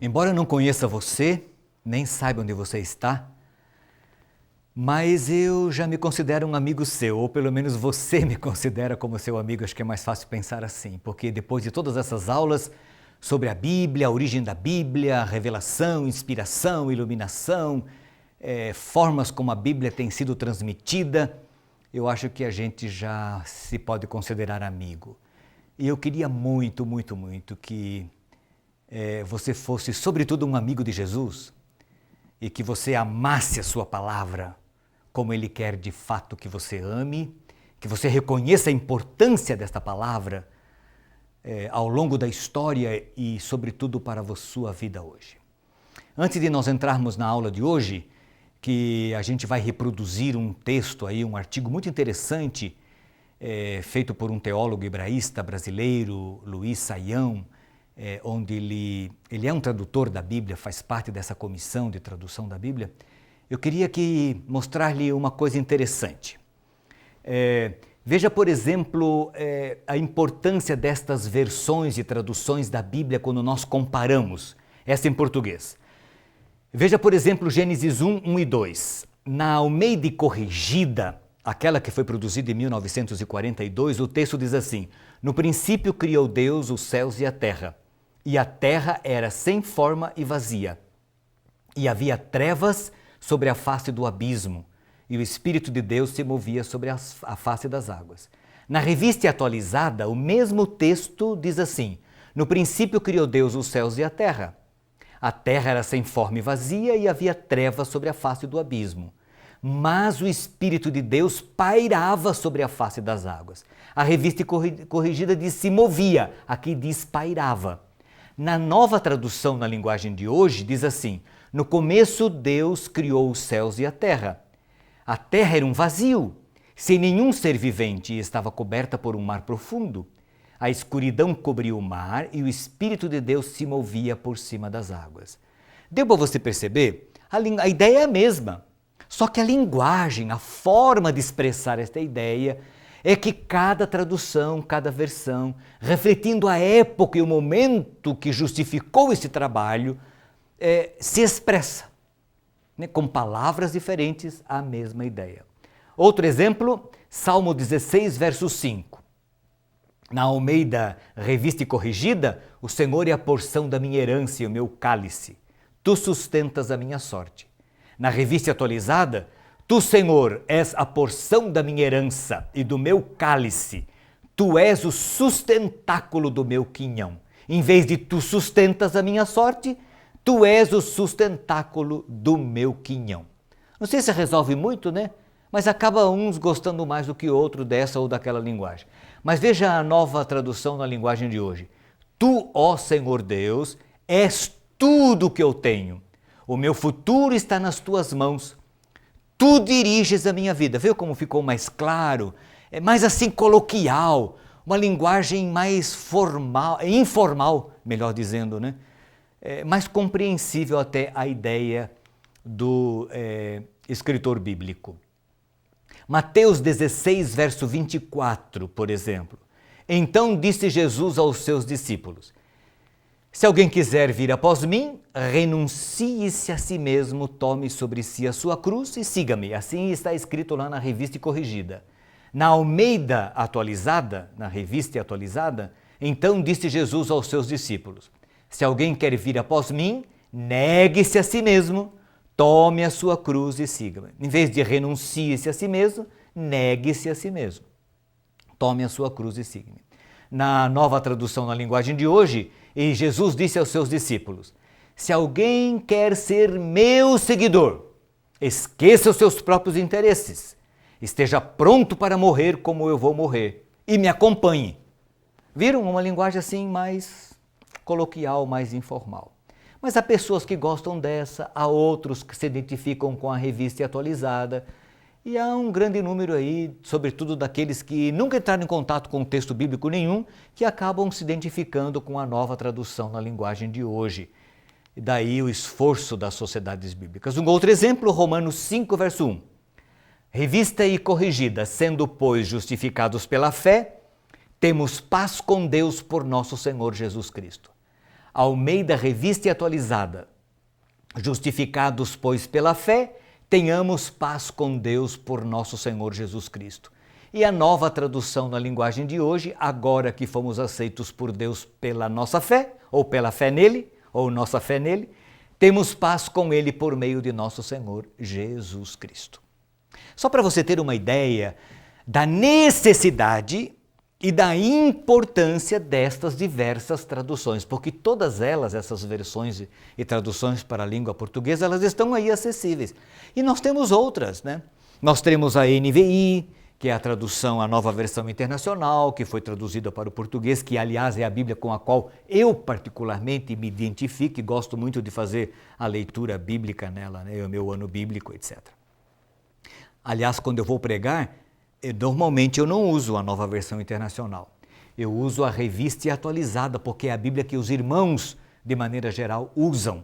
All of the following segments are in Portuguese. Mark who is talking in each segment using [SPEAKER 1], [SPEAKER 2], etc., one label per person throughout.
[SPEAKER 1] Embora eu não conheça você, nem saiba onde você está, mas eu já me considero um amigo seu, ou pelo menos você me considera como seu amigo. Acho que é mais fácil pensar assim, porque depois de todas essas aulas sobre a Bíblia, a origem da Bíblia, revelação, inspiração, iluminação, formas como a Bíblia tem sido transmitida, eu acho que a gente já se pode considerar amigo. E eu queria muito, muito, muito que você fosse, sobretudo, um amigo de Jesus e que você amasse a sua palavra como Ele quer de fato que você ame, que você reconheça a importância desta palavra ao longo da história e, sobretudo, para a sua vida hoje. Antes de nós entrarmos na aula de hoje, que a gente vai reproduzir um texto aí, um artigo muito interessante, feito por um teólogo hebraísta brasileiro, Luiz Saião, onde ele é um tradutor da Bíblia, faz parte dessa comissão de tradução da Bíblia. Eu queria mostrar-lhe uma coisa interessante. Veja, por exemplo, a importância destas versões e traduções da Bíblia quando nós comparamos essa em português. Veja, por exemplo, Gênesis 1, 1 e 2. Na Almeida Corrigida, aquela que foi produzida em 1942, o texto diz assim: no princípio criou Deus os céus e a terra era sem forma e vazia. E havia trevas sobre a face do abismo, e o Espírito de Deus se movia sobre a face das águas. Na Revista Atualizada, o mesmo texto diz assim: no princípio criou Deus os céus e a terra. A terra era sem forma e vazia, e havia trevas sobre a face do abismo. Mas o Espírito de Deus pairava sobre a face das águas. A Revista Corrigida diz se movia, aqui diz pairava. Na Nova Tradução na linguagem de hoje diz assim: no começo Deus criou os céus e a terra. A terra era um vazio, sem nenhum ser vivente, e estava coberta por um mar profundo. A escuridão cobria o mar e o Espírito de Deus se movia por cima das águas. Deu para você perceber? A ideia é a mesma. Só que a linguagem, a forma de expressar esta ideia é que cada tradução, cada versão, refletindo a época e o momento que justificou esse trabalho, se expressa, né, com palavras diferentes, a mesma ideia. Outro exemplo, Salmo 16, verso 5. Na Almeida Revista e Corrigida, o Senhor é a porção da minha herança e o meu cálice. Tu sustentas a minha sorte. Na Revista Atualizada, tu, Senhor, és a porção da minha herança e do meu cálice. Tu és o sustentáculo do meu quinhão. Em vez de tu sustentas a minha sorte, tu és o sustentáculo do meu quinhão. Não sei se resolve muito, né? Mas acaba uns gostando mais do que outro dessa ou daquela linguagem. Mas veja a Nova Tradução na linguagem de hoje. Tu, ó Senhor Deus, és tudo o que eu tenho. O meu futuro está nas tuas mãos. Tu diriges a minha vida. Viu como ficou mais claro? É mais assim coloquial, uma linguagem mais formal, informal, melhor dizendo, né? Mais compreensível até a ideia do escritor bíblico. Mateus 16, verso 24, por exemplo. Então disse Jesus aos seus discípulos: se alguém quiser vir após mim, renuncie-se a si mesmo, tome sobre si a sua cruz e siga-me. Assim está escrito lá na Revista Corrigida. Na Almeida Atualizada, na Revista Atualizada, então disse Jesus aos seus discípulos: se alguém quer vir após mim, negue-se a si mesmo, tome a sua cruz e siga-me. Em vez de renuncie-se a si mesmo, negue-se a si mesmo. Tome a sua cruz e siga-me. Na Nova Tradução na linguagem de hoje, Jesus disse aos seus discípulos: se alguém quer ser meu seguidor, esqueça os seus próprios interesses, esteja pronto para morrer como eu vou morrer e me acompanhe. Viram? Uma linguagem assim mais coloquial, mais informal. Mas há pessoas que gostam dessa, há outros que se identificam com a Revista Atualizada, e há um grande número aí, sobretudo daqueles que nunca entraram em contato com texto bíblico nenhum, que acabam se identificando com a Nova Tradução na linguagem de hoje. E daí o esforço das sociedades bíblicas. Um outro exemplo, Romanos 5, verso 1. Revista e Corrigida, sendo, pois, justificados pela fé, temos paz com Deus por nosso Senhor Jesus Cristo. Almeida Revista e Atualizada. Justificados, pois, pela fé, tenhamos paz com Deus por nosso Senhor Jesus Cristo. E a nova tradução na linguagem de hoje, agora que fomos aceitos por Deus pela nossa fé, ou pela fé nele, ou nossa fé nele, temos paz com ele por meio de nosso Senhor Jesus Cristo. Só para você ter uma ideia da necessidade e da importância destas diversas traduções, porque todas elas, essas versões e traduções para a língua portuguesa, elas estão aí acessíveis. E nós temos outras, né? Nós temos a NVI, que é a tradução, a nova versão internacional, que foi traduzida para o português, que aliás é a Bíblia com a qual eu particularmente me identifico e gosto muito de fazer a leitura bíblica nela, né? O meu ano bíblico, etc. Aliás, quando eu vou pregar, normalmente eu não uso a nova versão internacional. Eu uso a revista e atualizada, porque é a Bíblia que os irmãos, de maneira geral, usam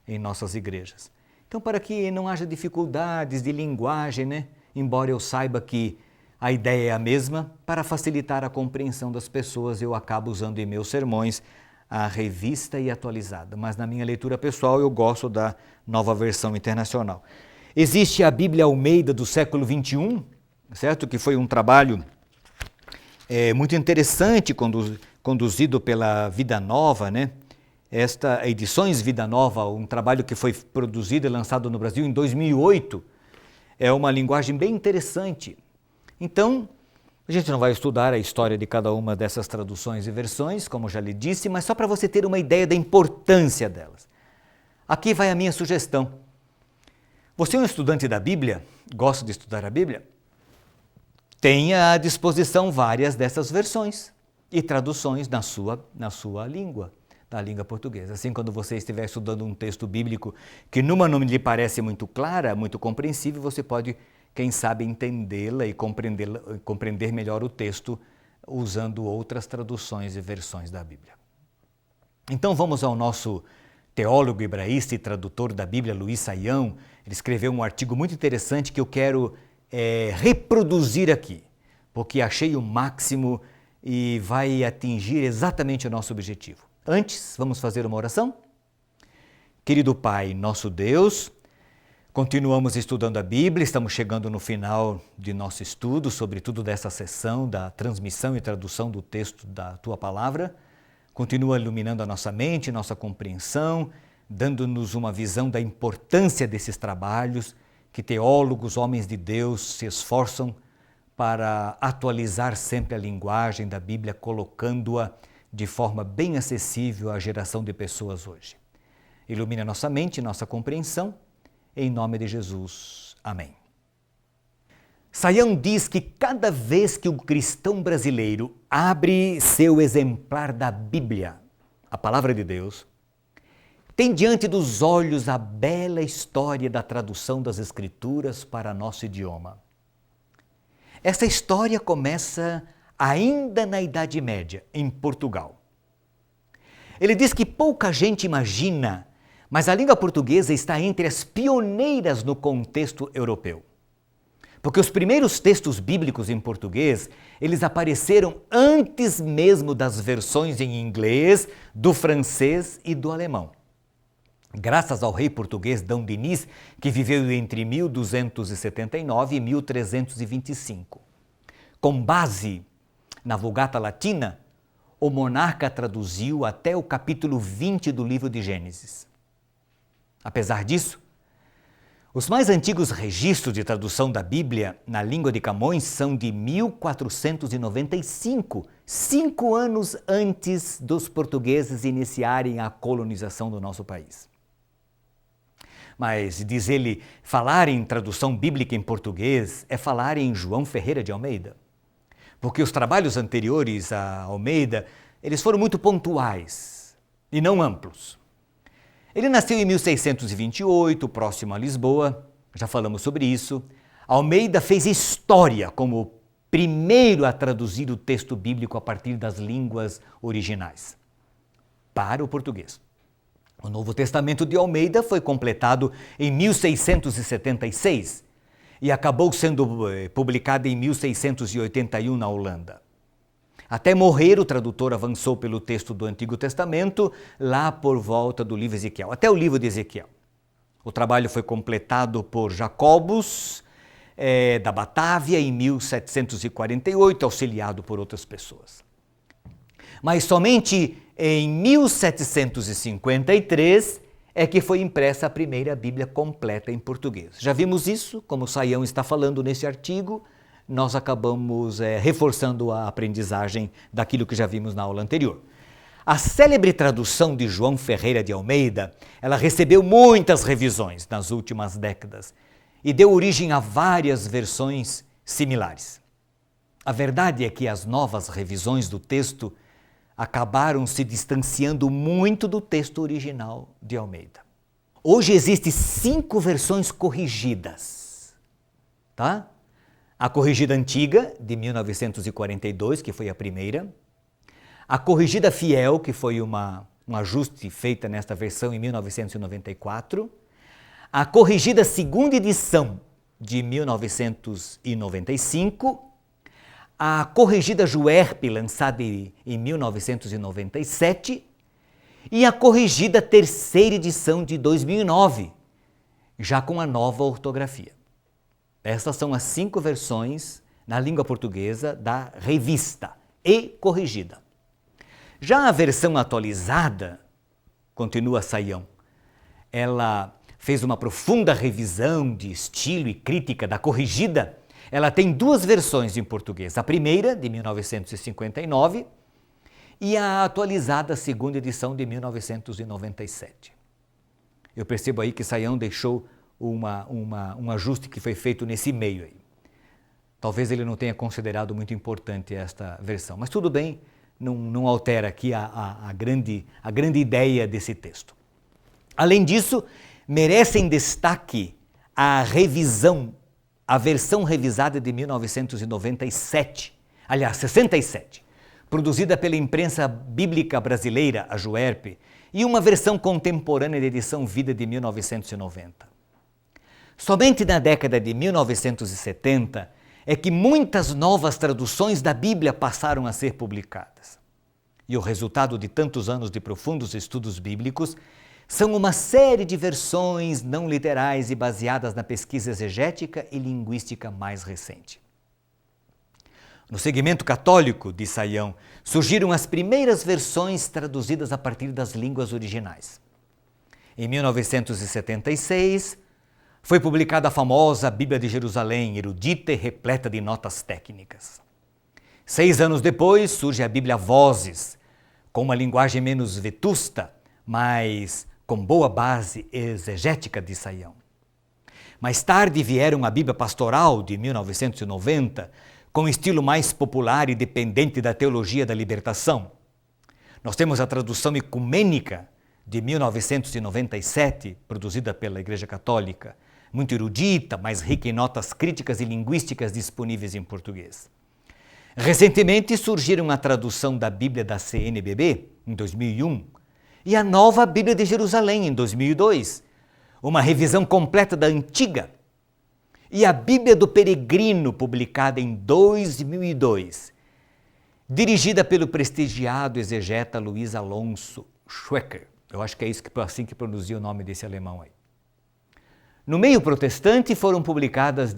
[SPEAKER 1] em nossas igrejas. Então, para que não haja dificuldades de linguagem, né? Embora eu saiba que a ideia é a mesma, para facilitar a compreensão das pessoas, eu acabo usando em meus sermões a revista e atualizada. Mas na minha leitura pessoal, eu gosto da nova versão internacional. Existe a Bíblia Almeida do século XXI, certo? Que foi um trabalho muito interessante conduzido pela Vida Nova, né? Esta Edições Vida Nova, um trabalho que foi produzido e lançado no Brasil em 2008, é uma linguagem bem interessante. Então, a gente não vai estudar a história de cada uma dessas traduções e versões, como já lhe disse, mas só para você ter uma ideia da importância delas. Aqui vai a minha sugestão. Você é um estudante da Bíblia? Gosta de estudar a Bíblia? Tenha à disposição várias dessas versões e traduções na sua língua, na língua portuguesa. Assim, quando você estiver estudando um texto bíblico que numa não lhe parece muito clara, muito compreensível, você pode, quem sabe, entendê-la e compreender melhor o texto usando outras traduções e versões da Bíblia. Então vamos ao nosso teólogo hebraísta e tradutor da Bíblia, Luiz Saião. Ele escreveu um artigo muito interessante que eu quero reproduzir aqui, porque achei o máximo e vai atingir exatamente o nosso objetivo. Antes, vamos fazer uma oração? Querido Pai, nosso Deus, continuamos estudando a Bíblia, estamos chegando no final de nosso estudo, sobretudo dessa sessão da transmissão e tradução do texto da Tua Palavra. Continua iluminando a nossa mente, nossa compreensão, dando-nos uma visão da importância desses trabalhos que teólogos, homens de Deus, se esforçam para atualizar sempre a linguagem da Bíblia, colocando-a de forma bem acessível à geração de pessoas hoje. Ilumina nossa mente e nossa compreensão, em nome de Jesus. Amém. Saião diz que cada vez que o cristão brasileiro abre seu exemplar da Bíblia, a Palavra de Deus, tem diante dos olhos a bela história da tradução das Escrituras para nosso idioma. Essa história começa ainda na Idade Média, em Portugal. Ele diz que pouca gente imagina, mas a língua portuguesa está entre as pioneiras no contexto europeu. Porque os primeiros textos bíblicos em português, eles apareceram antes mesmo das versões em inglês, do francês e do alemão. Graças ao rei português D. Diniz, que viveu entre 1279 e 1325. Com base na Vulgata Latina, o monarca traduziu até o capítulo 20 do livro de Gênesis. Apesar disso, os mais antigos registros de tradução da Bíblia na língua de Camões são de 1495, 5 anos antes dos portugueses iniciarem a colonização do nosso país. Mas, diz ele, falar em tradução bíblica em português é falar em João Ferreira de Almeida. Porque os trabalhos anteriores a Almeida, eles foram muito pontuais e não amplos. Ele nasceu em 1628, próximo a Lisboa, já falamos sobre isso. Almeida fez história como o primeiro a traduzir o texto bíblico a partir das línguas originais para o português. O Novo Testamento de Almeida foi completado em 1676 e acabou sendo publicado em 1681 na Holanda. Até morrer, o tradutor avançou pelo texto do Antigo Testamento, lá por volta do livro Ezequiel, até o livro de Ezequiel. O trabalho foi completado por Jacobus, da Batávia, em 1748, auxiliado por outras pessoas. Mas somente em 1753 é que foi impressa a primeira Bíblia completa em português. Já vimos isso, como Saião está falando nesse artigo, nós acabamos reforçando a aprendizagem daquilo que já vimos na aula anterior. A célebre tradução de João Ferreira de Almeida, ela recebeu muitas revisões nas últimas décadas e deu origem a várias versões similares. A verdade é que as novas revisões do texto acabaram se distanciando muito do texto original de Almeida. Hoje existem 5 versões corrigidas, tá? A corrigida antiga, de 1942, que foi a primeira. A corrigida fiel, que foi um ajuste feita nesta versão em 1994. A corrigida segunda edição, de 1995. A corrigida Juerp, lançada em 1997. E a corrigida terceira edição de 2009, já com a nova ortografia. Estas são as 5 versões na língua portuguesa da revista e corrigida. Já a versão atualizada, continua Saião, ela fez uma profunda revisão de estilo e crítica da corrigida. Ela tem 2 versões em português, a primeira, de 1959, e a atualizada segunda edição de 1997. Eu percebo aí que Saião deixou um ajuste que foi feito nesse meio aí. Talvez ele não tenha considerado muito importante esta versão, mas tudo bem, não altera aqui a grande ideia desse texto. Além disso, merecem destaque a versão revisada de 1997, aliás, 67, produzida pela imprensa bíblica brasileira, a Juerp, e uma versão contemporânea da edição Vida de 1990. Somente na década de 1970 é que muitas novas traduções da Bíblia passaram a ser publicadas. E o resultado de tantos anos de profundos estudos bíblicos são uma série de versões não literais e baseadas na pesquisa exegética e linguística mais recente. No segmento católico de Saião, surgiram as primeiras versões traduzidas a partir das línguas originais. Em 1976, foi publicada a famosa Bíblia de Jerusalém, erudita e repleta de notas técnicas. 6 anos depois, surge a Bíblia Vozes, com uma linguagem menos vetusta, mas com boa base exegética de Saião. Mais tarde vieram a Bíblia Pastoral, de 1990, com estilo mais popular e dependente da teologia da libertação. Nós temos a tradução ecumênica, de 1997, produzida pela Igreja Católica, muito erudita, mais rica em notas críticas e linguísticas disponíveis em português. Recentemente surgiram a tradução da Bíblia da CNBB, em 2001, e a nova Bíblia de Jerusalém, em 2002, uma revisão completa da antiga, e a Bíblia do Peregrino, publicada em 2002, dirigida pelo prestigiado exegeta Luiz Alonso Schwecker. Eu acho que é assim que pronuncia o nome desse alemão aí. No meio protestante foram publicadas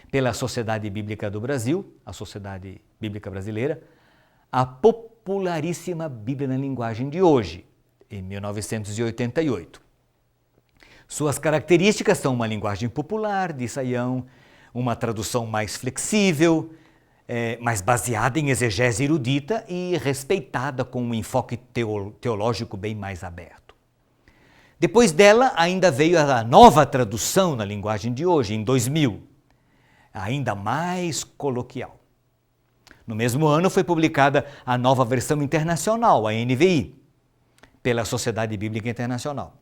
[SPEAKER 1] pela Sociedade Bíblica do Brasil, a Sociedade Bíblica Brasileira, a popularíssima Bíblia na linguagem de hoje, em 1988. Suas características são uma linguagem popular de Saião, uma tradução mais flexível, mais baseada em exegese erudita e respeitada com um enfoque teológico bem mais aberto. Depois dela, ainda veio a nova tradução na linguagem de hoje, em 2000, ainda mais coloquial. No mesmo ano foi publicada a nova versão internacional, a NVI, pela Sociedade Bíblica Internacional.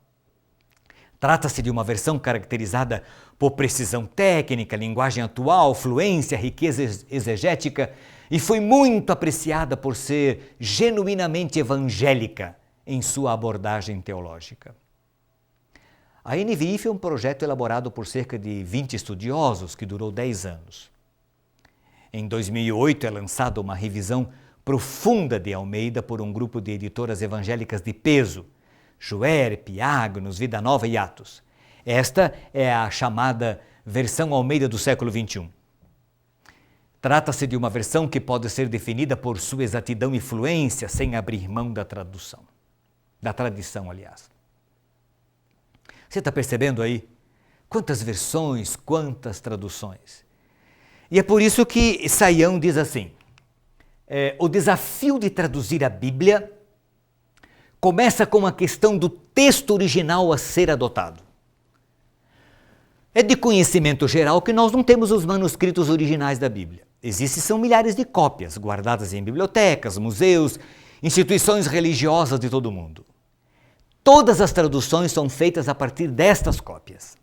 [SPEAKER 1] Trata-se de uma versão caracterizada por precisão técnica, linguagem atual, fluência, riqueza exegética e foi muito apreciada por ser genuinamente evangélica em sua abordagem teológica. A NVI foi um projeto elaborado por cerca de 20 estudiosos que durou 10 anos. Em 2008 é lançada uma revisão profunda de Almeida por um grupo de editoras evangélicas de peso, Joer, Piágonos, Vida Nova e Atos. Esta é a chamada versão Almeida do século XXI. Trata-se de uma versão que pode ser definida por sua exatidão e fluência, sem abrir mão da tradução. Da tradição, aliás. Você está percebendo aí? Quantas versões, quantas traduções. E é por isso que Saião diz assim, o desafio de traduzir a Bíblia começa com a questão do texto original a ser adotado. É de conhecimento geral que nós não temos os manuscritos originais da Bíblia. São milhares de cópias guardadas em bibliotecas, museus, instituições religiosas de todo o mundo. Todas as traduções são feitas a partir destas cópias.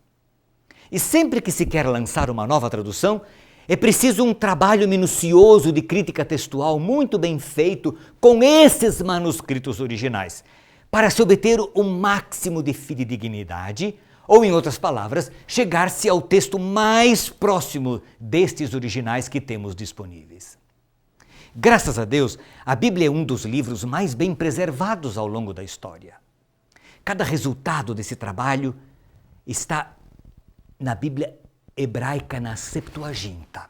[SPEAKER 1] E sempre que se quer lançar uma nova tradução, é preciso um trabalho minucioso de crítica textual muito bem feito com esses manuscritos originais, para se obter o máximo de fidedignidade, ou, em outras palavras, chegar-se ao texto mais próximo destes originais que temos disponíveis. Graças a Deus, a Bíblia é um dos livros mais bem preservados ao longo da história. Cada resultado desse trabalho está na Bíblia hebraica, na Septuaginta.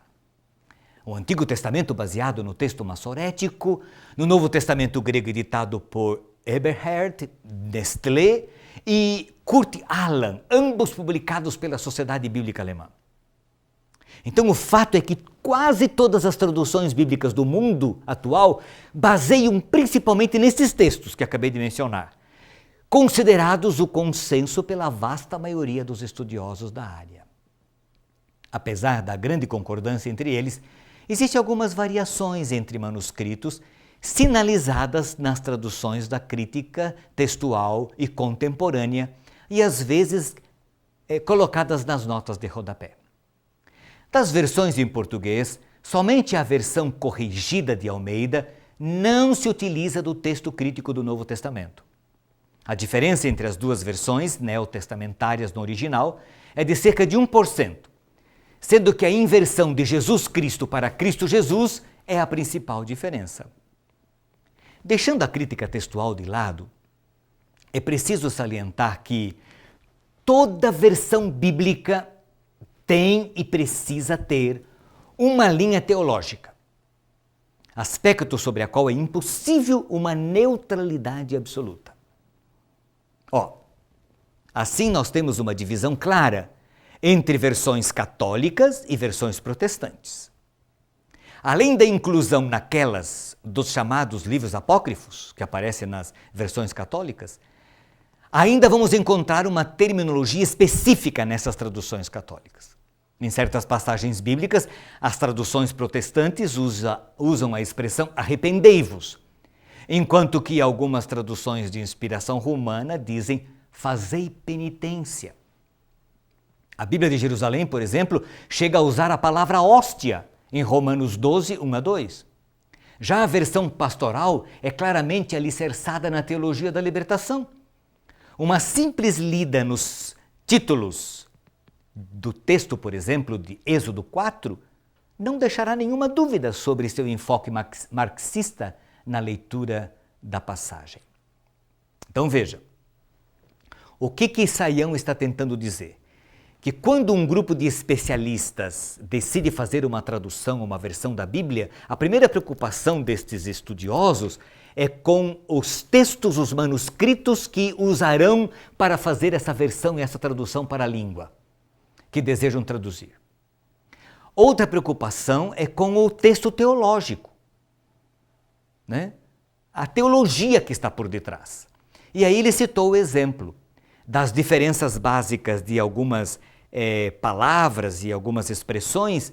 [SPEAKER 1] O Antigo Testamento baseado no texto massorético, no Novo Testamento grego editado por Eberhard, Nestlé e Kurt Aland, ambos publicados pela Sociedade Bíblica Alemã. Então o fato é que quase todas as traduções bíblicas do mundo atual baseiam principalmente nesses textos que acabei de mencionar, considerados o consenso pela vasta maioria dos estudiosos da área. Apesar da grande concordância entre eles, existem algumas variações entre manuscritos sinalizadas nas traduções da crítica textual e contemporânea e às vezes colocadas nas notas de rodapé. Das versões em português, somente a versão corrigida de Almeida não se utiliza do texto crítico do Novo Testamento. A diferença entre as duas versões neotestamentárias no original é de cerca de 1%, sendo que a inversão de Jesus Cristo para Cristo Jesus é a principal diferença. Deixando a crítica textual de lado, é preciso salientar que toda versão bíblica tem e precisa ter uma linha teológica, aspecto sobre a qual é impossível uma neutralidade absoluta. Assim nós temos uma divisão clara entre versões católicas e versões protestantes. Além da inclusão naquelas dos chamados livros apócrifos, que aparecem nas versões católicas, ainda vamos encontrar uma terminologia específica nessas traduções católicas. Em certas passagens bíblicas, as traduções protestantes usam a expressão arrependei-vos, enquanto que algumas traduções de inspiração romana dizem fazei penitência. A Bíblia de Jerusalém, por exemplo, chega a usar a palavra hóstia em Romanos 12, 1-2. Já a versão pastoral é claramente alicerçada na teologia da libertação. Uma simples lida nos títulos do texto, por exemplo, de Êxodo 4, não deixará nenhuma dúvida sobre seu enfoque marxista na leitura da passagem. Então veja, o que Saião está tentando dizer? Que quando um grupo de especialistas decide fazer uma tradução, uma versão da Bíblia, a primeira preocupação destes estudiosos é com os textos, os manuscritos que usarão para fazer essa versão e essa tradução para a língua que desejam traduzir. Outra preocupação é com o texto teológico, né? A teologia que está por detrás. E aí ele citou o exemplo das diferenças básicas de algumas palavras e algumas expressões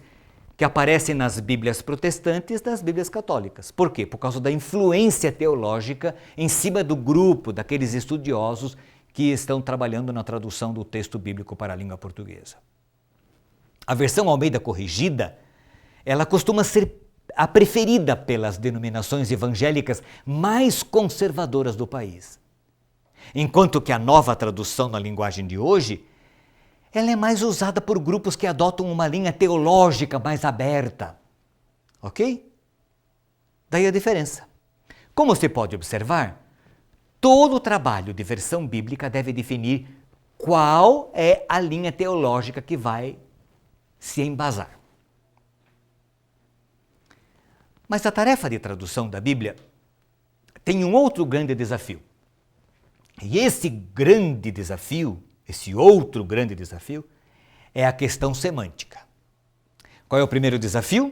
[SPEAKER 1] que aparecem nas Bíblias protestantes e nas Bíblias católicas. Por quê? Por causa da influência teológica em cima do grupo daqueles estudiosos que estão trabalhando na tradução do texto bíblico para a língua portuguesa. A versão Almeida corrigida, ela costuma ser a preferida pelas denominações evangélicas mais conservadoras do país. Enquanto que a nova tradução na linguagem de hoje, ela é mais usada por grupos que adotam uma linha teológica mais aberta. Ok? Daí a diferença. Como se pode observar, todo o trabalho de versão bíblica deve definir qual é a linha teológica que vai se embasar. Mas a tarefa de tradução da Bíblia tem um outro grande desafio. E esse outro grande desafio, é a questão semântica. Qual é o primeiro desafio?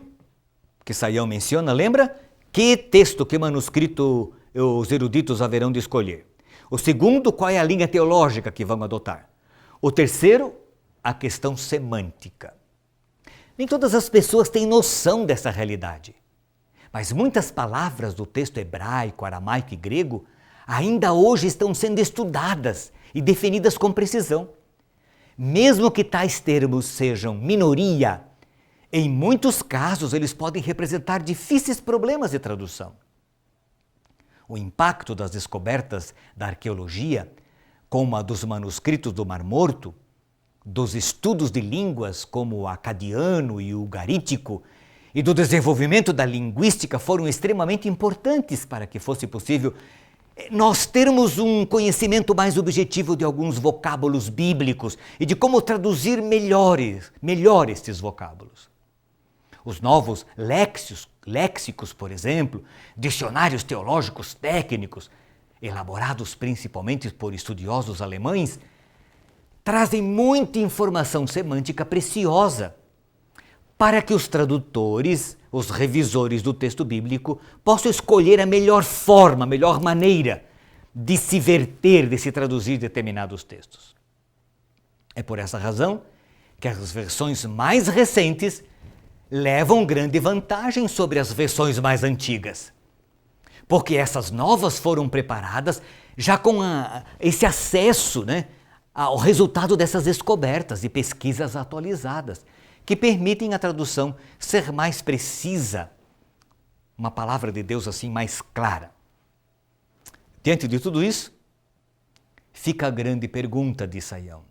[SPEAKER 1] Que Saião menciona, lembra? Que texto, que manuscrito os eruditos haverão de escolher? O segundo, qual é a linha teológica que vão adotar? O terceiro, a questão semântica. Nem todas as pessoas têm noção dessa realidade, mas muitas palavras do texto hebraico, aramaico e grego ainda hoje estão sendo estudadas e definidas com precisão. Mesmo que tais termos sejam minoria, em muitos casos eles podem representar difíceis problemas de tradução. O impacto das descobertas da arqueologia, como a dos manuscritos do Mar Morto, dos estudos de línguas como o acadiano e o ugarítico, e do desenvolvimento da linguística foram extremamente importantes para que fosse possível nós termos um conhecimento mais objetivo de alguns vocábulos bíblicos e de como traduzir melhor estes vocábulos. Os novos léxicos, por exemplo, dicionários teológicos técnicos, elaborados principalmente por estudiosos alemães, trazem muita informação semântica preciosa para que os tradutores, os revisores do texto bíblico, possam escolher a melhor forma, a melhor maneira de se verter, de se traduzir determinados textos. É por essa razão que as versões mais recentes levam grande vantagem sobre as versões mais antigas, porque essas novas foram preparadas já com esse acesso, ao resultado dessas descobertas e pesquisas atualizadas, que permitem a tradução ser mais precisa, uma palavra de Deus assim mais clara. Diante de tudo isso, fica a grande pergunta de Saião.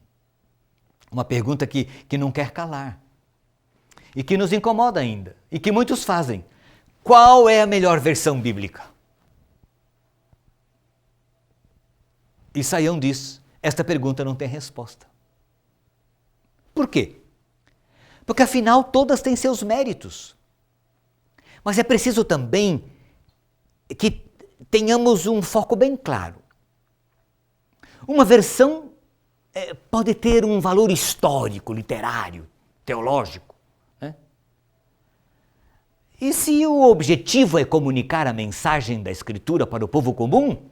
[SPEAKER 1] Uma pergunta que não quer calar e que nos incomoda ainda e que muitos fazem. Qual é a melhor versão bíblica? E Saião diz, esta pergunta não tem resposta. Por quê? Porque afinal todas têm seus méritos. Mas é preciso também que tenhamos um foco bem claro. Uma versão pode ter um valor histórico, literário, teológico. E se o objetivo é comunicar a mensagem da Escritura para o povo comum,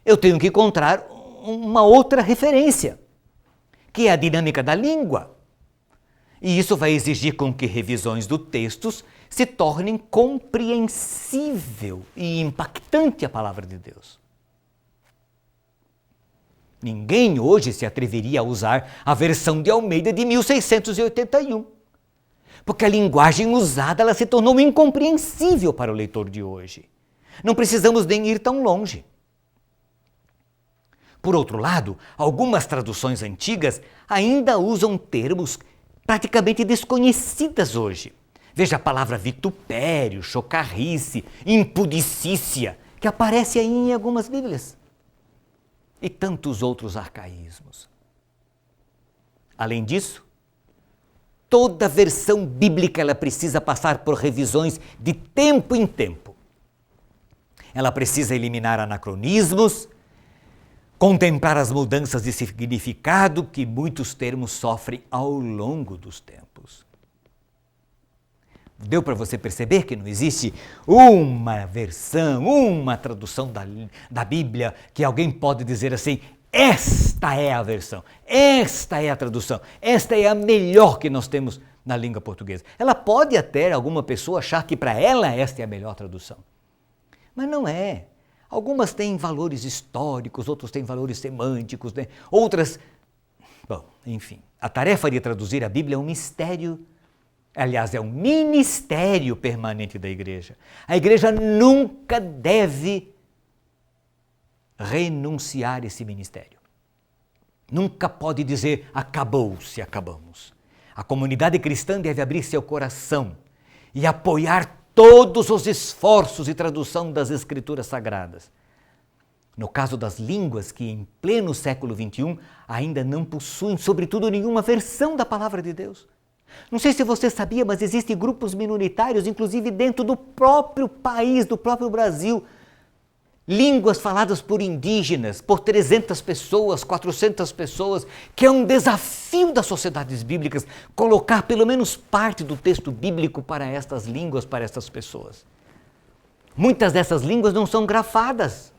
[SPEAKER 1] eu tenho que encontrar uma outra referência, que é a dinâmica da língua. E isso vai exigir com que revisões do texto se tornem compreensível e impactante a palavra de Deus. Ninguém hoje se atreveria a usar a versão de Almeida de 1681, porque a linguagem usada ela se tornou incompreensível para o leitor de hoje. Não precisamos nem ir tão longe. Por outro lado, algumas traduções antigas ainda usam termos praticamente desconhecidas hoje. Veja a palavra vitupério, chocarrice, impudicícia, que aparece aí em algumas Bíblias. E tantos outros arcaísmos. Além disso, toda versão bíblica ela precisa passar por revisões de tempo em tempo. Ela precisa eliminar anacronismos, contemplar as mudanças de significado que muitos termos sofrem ao longo dos tempos. Deu para você perceber que não existe uma versão, uma tradução da Bíblia que alguém pode dizer assim, esta é a versão, esta é a tradução, esta é a melhor que nós temos na língua portuguesa. Ela pode até alguma pessoa achar que para ela esta é a melhor tradução, mas não é. Algumas têm valores históricos, outros têm valores semânticos, outras... Bom, enfim, a tarefa de traduzir a Bíblia é um mistério, aliás, é um ministério permanente da igreja. A igreja nunca deve renunciar a esse ministério. Nunca pode dizer, acabou-se, acabamos. A comunidade cristã deve abrir seu coração e apoiar todos os esforços de tradução das Escrituras Sagradas. No caso das línguas que em pleno século XXI ainda não possuem, sobretudo, nenhuma versão da Palavra de Deus. Não sei se você sabia, mas existem grupos minoritários, inclusive dentro do próprio país, do próprio Brasil, línguas faladas por indígenas, por 300 pessoas, 400 pessoas, que é um desafio das sociedades bíblicas colocar pelo menos parte do texto bíblico para estas línguas, para estas pessoas. Muitas dessas línguas não são grafadas,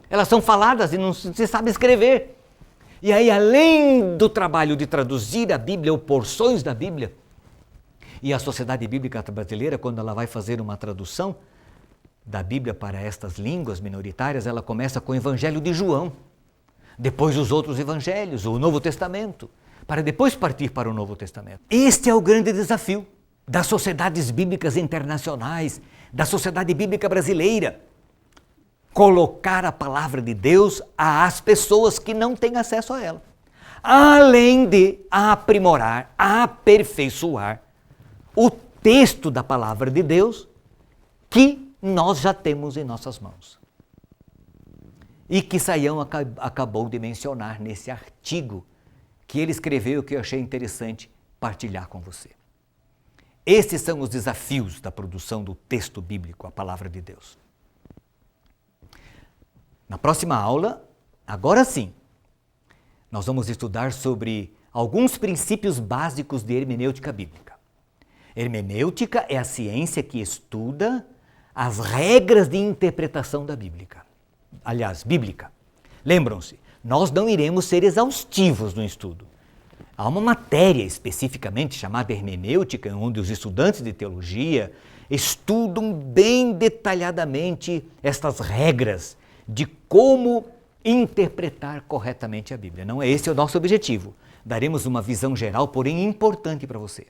[SPEAKER 1] elas são faladas e não se sabe escrever. E aí, além do trabalho de traduzir a Bíblia ou porções da Bíblia, e a Sociedade Bíblica Brasileira, quando ela vai fazer uma tradução da Bíblia para estas línguas minoritárias, ela começa com o Evangelho de João, depois os outros evangelhos, o Novo Testamento, para depois partir para o Novo Testamento. Este é o grande desafio das sociedades bíblicas internacionais, da Sociedade Bíblica Brasileira, colocar a palavra de Deus às pessoas que não têm acesso a ela, além de aprimorar, aperfeiçoar o texto da palavra de Deus que nós já temos em nossas mãos. E que Saião acabou de mencionar nesse artigo que ele escreveu, que eu achei interessante partilhar com você. Esses são os desafios da produção do texto bíblico, a palavra de Deus. Na próxima aula, agora sim, nós vamos estudar sobre alguns princípios básicos de hermenêutica bíblica. Hermenêutica é a ciência que estuda as regras de interpretação da Bíblia. Aliás, bíblica. Lembram-se, nós não iremos ser exaustivos no estudo. Há uma matéria especificamente chamada hermenêutica, onde os estudantes de teologia estudam bem detalhadamente estas regras de como interpretar corretamente a Bíblia. Não é esse o nosso objetivo. Daremos uma visão geral, porém importante para você.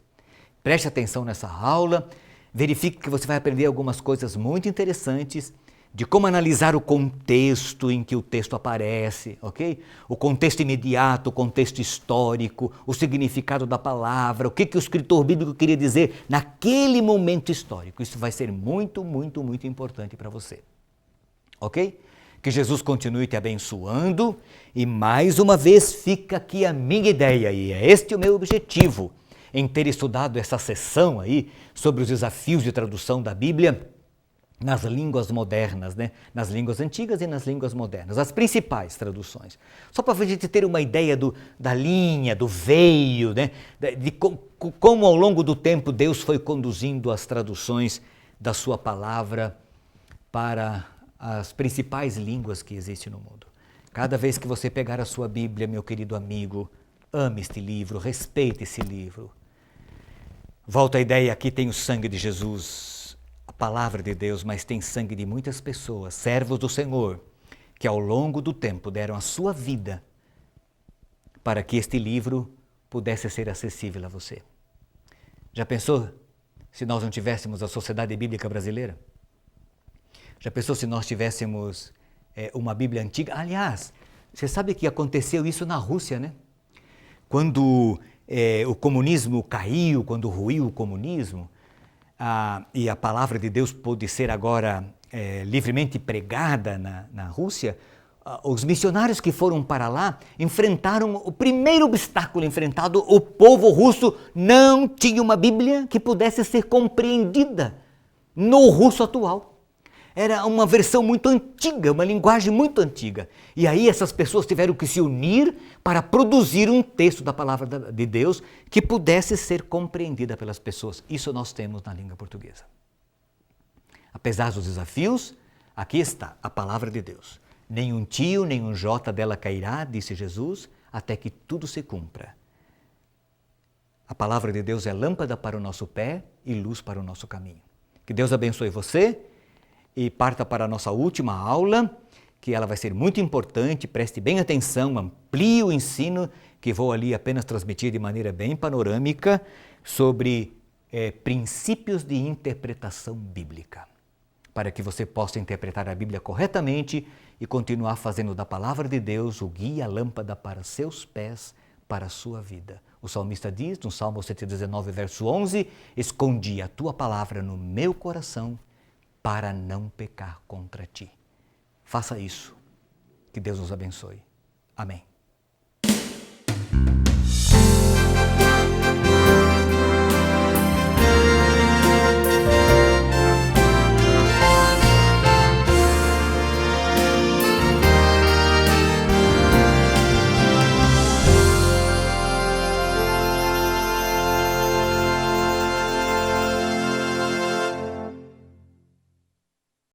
[SPEAKER 1] Preste atenção nessa aula, verifique que você vai aprender algumas coisas muito interessantes de como analisar o contexto em que o texto aparece, ok? O contexto imediato, o contexto histórico, o significado da palavra, o que o escritor bíblico queria dizer naquele momento histórico. Isso vai ser muito, muito, muito importante para você, ok? Que Jesus continue te abençoando e mais uma vez fica aqui a minha ideia e é este o meu objetivo em ter estudado essa sessão aí sobre os desafios de tradução da Bíblia nas línguas modernas, né? Nas línguas antigas e nas línguas modernas, as principais traduções. Só para a gente ter uma ideia da linha, do veio, né? De como ao longo do tempo Deus foi conduzindo as traduções da sua palavra para as principais línguas que existem no mundo. Cada vez que você pegar a sua Bíblia, meu querido amigo, ame este livro, respeite esse livro. Volta a ideia, aqui tem o sangue de Jesus, a palavra de Deus, mas tem sangue de muitas pessoas, servos do Senhor, que ao longo do tempo deram a sua vida para que este livro pudesse ser acessível a você. Já pensou se nós não tivéssemos a Sociedade Bíblica Brasileira? Já pensou se nós tivéssemos uma Bíblia antiga? Aliás, você sabe que aconteceu isso na Rússia, né? Quando o comunismo caiu, quando ruiu o comunismo, e a palavra de Deus pôde ser agora livremente pregada na Rússia, os missionários que foram para lá enfrentaram o primeiro obstáculo enfrentado. O povo russo não tinha uma Bíblia que pudesse ser compreendida no russo atual. Era uma versão muito antiga, uma linguagem muito antiga. E aí essas pessoas tiveram que se unir para produzir um texto da palavra de Deus que pudesse ser compreendida pelas pessoas. Isso nós temos na língua portuguesa. Apesar dos desafios, aqui está a palavra de Deus. Nenhum tio, nenhum jota dela cairá, disse Jesus, até que tudo se cumpra. A palavra de Deus é lâmpada para o nosso pé e luz para o nosso caminho. Que Deus abençoe você. E parta para a nossa última aula, que ela vai ser muito importante, preste bem atenção, amplie o ensino, que vou ali apenas transmitir de maneira bem panorâmica sobre princípios de interpretação bíblica, para que você possa interpretar a Bíblia corretamente e continuar fazendo da palavra de Deus o guia, a lâmpada para seus pés, para a sua vida. O salmista diz, no Salmo 119, verso 11, escondi a tua palavra no meu coração para não pecar contra ti. Faça isso. Que Deus nos abençoe. Amém.